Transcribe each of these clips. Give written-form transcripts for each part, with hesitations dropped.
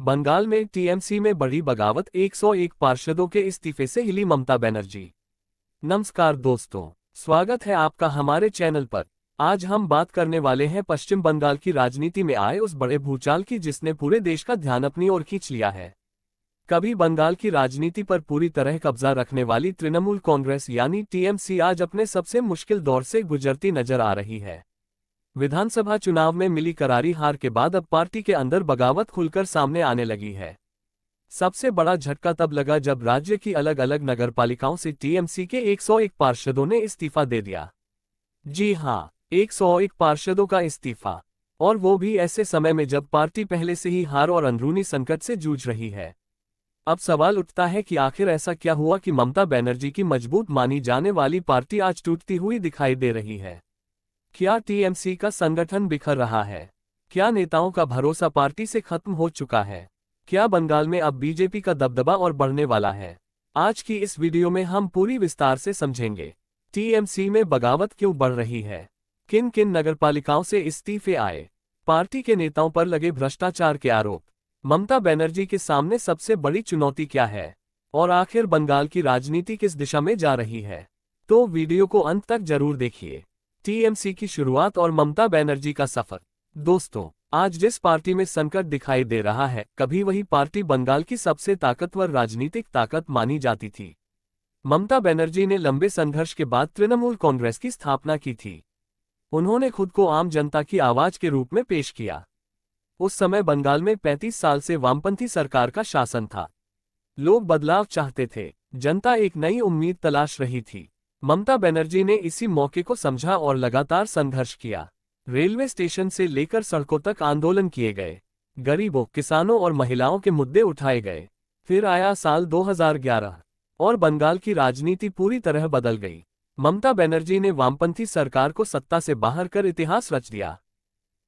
बंगाल में टीएमसी में बड़ी बगावत, 101 पार्षदों के इस्तीफे से हिली ममता बनर्जी। नमस्कार दोस्तों, स्वागत है आपका हमारे चैनल पर। आज हम बात करने वाले हैं पश्चिम बंगाल की राजनीति में आए उस बड़े भूचाल की जिसने पूरे देश का ध्यान अपनी ओर खींच लिया है। कभी बंगाल की राजनीति पर पूरी तरह कब्जा रखने वाली तृणमूल कांग्रेस यानी टीएमसी आज अपने सबसे मुश्किल दौर से गुजरती नजर आ रही है। विधानसभा चुनाव में मिली करारी हार के बाद अब पार्टी के अंदर बगावत खुलकर सामने आने लगी है। सबसे बड़ा झटका तब लगा जब राज्य की अलग अलग नगरपालिकाओं से टीएमसी के 101 पार्षदों ने इस्तीफा दे दिया। जी हां, 101 पार्षदों का इस्तीफा, और वो भी ऐसे समय में जब पार्टी पहले से ही हार और अंदरूनी संकट से जूझ रही है। अब सवाल उठता है कि आखिर ऐसा क्या हुआ कि ममता बनर्जी की मजबूत मानी जाने वाली पार्टी आज टूटती हुई दिखाई दे रही है। क्या टीएमसी का संगठन बिखर रहा है? क्या नेताओं का भरोसा पार्टी से खत्म हो चुका है? क्या बंगाल में अब बीजेपी का दबदबा और बढ़ने वाला है? आज की इस वीडियो में हम पूरी विस्तार से समझेंगे। टीएमसी में बगावत क्यों बढ़ रही है? किन किन नगरपालिकाओं से इस्तीफे आए? पार्टी के नेताओं पर लगे भ्रष्टाचार के आरोप। ममता बनर्जी के सामने सबसे बड़ी चुनौती क्या है? और आखिर बंगाल की राजनीति किस दिशा में जा रही है? तो वीडियो को अंत तक जरूर देखिए। टीएमसी की शुरुआत और ममता बनर्जी का सफर। दोस्तों, आज जिस पार्टी में संकट दिखाई दे रहा है, कभी वही पार्टी बंगाल की सबसे ताकतवर राजनीतिक ताकत मानी जाती थी। ममता बनर्जी ने लंबे संघर्ष के बाद तृणमूल कांग्रेस की स्थापना की थी। उन्होंने खुद को आम जनता की आवाज के रूप में पेश किया। उस समय बंगाल में 35 साल से वामपंथी सरकार का शासन था। लोग बदलाव चाहते थे, जनता एक नई उम्मीद तलाश रही थी। ममता बनर्जी ने इसी मौके को समझा और लगातार संघर्ष किया। रेलवे स्टेशन से लेकर सड़कों तक आंदोलन किए गए। गरीबों, किसानों और महिलाओं के मुद्दे उठाए गए। फिर आया साल 2011 और बंगाल की राजनीति पूरी तरह बदल गई। ममता बनर्जी ने वामपंथी सरकार को सत्ता से बाहर कर इतिहास रच दिया।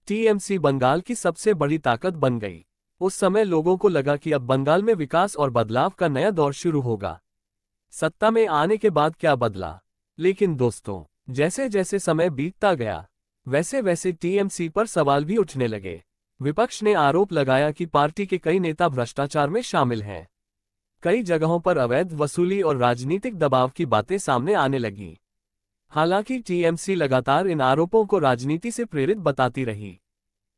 टीएमसी बंगाल की सबसे बड़ी ताकत बन गई। उस समय लोगों को लगा कि अब बंगाल में विकास और बदलाव का नया दौर शुरू होगा। सत्ता में आने के बाद क्या बदला? लेकिन दोस्तों, जैसे जैसे समय बीतता गया, वैसे वैसे टीएमसी पर सवाल भी उठने लगे। विपक्ष ने आरोप लगाया कि पार्टी के कई नेता भ्रष्टाचार में शामिल हैं। कई जगहों पर अवैध वसूली और राजनीतिक दबाव की बातें सामने आने लगीं। हालांकि टीएमसी लगातार इन आरोपों को राजनीति से प्रेरित बताती रही,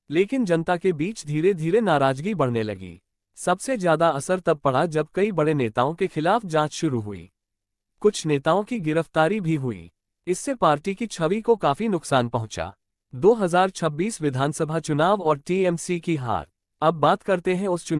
लेकिन जनता के बीच धीरे धीरे नाराजगी बढ़ने लगी। सबसे ज्यादा असर तब पड़ा जब कई बड़े नेताओं के खिलाफ जांच शुरू हुई। कुछ नेताओं की गिरफ्तारी भी हुई। इससे पार्टी की छवि को काफी नुकसान पहुंचा। 2026 विधानसभा चुनाव और टीएमसी की हार। अब बात करते हैं उस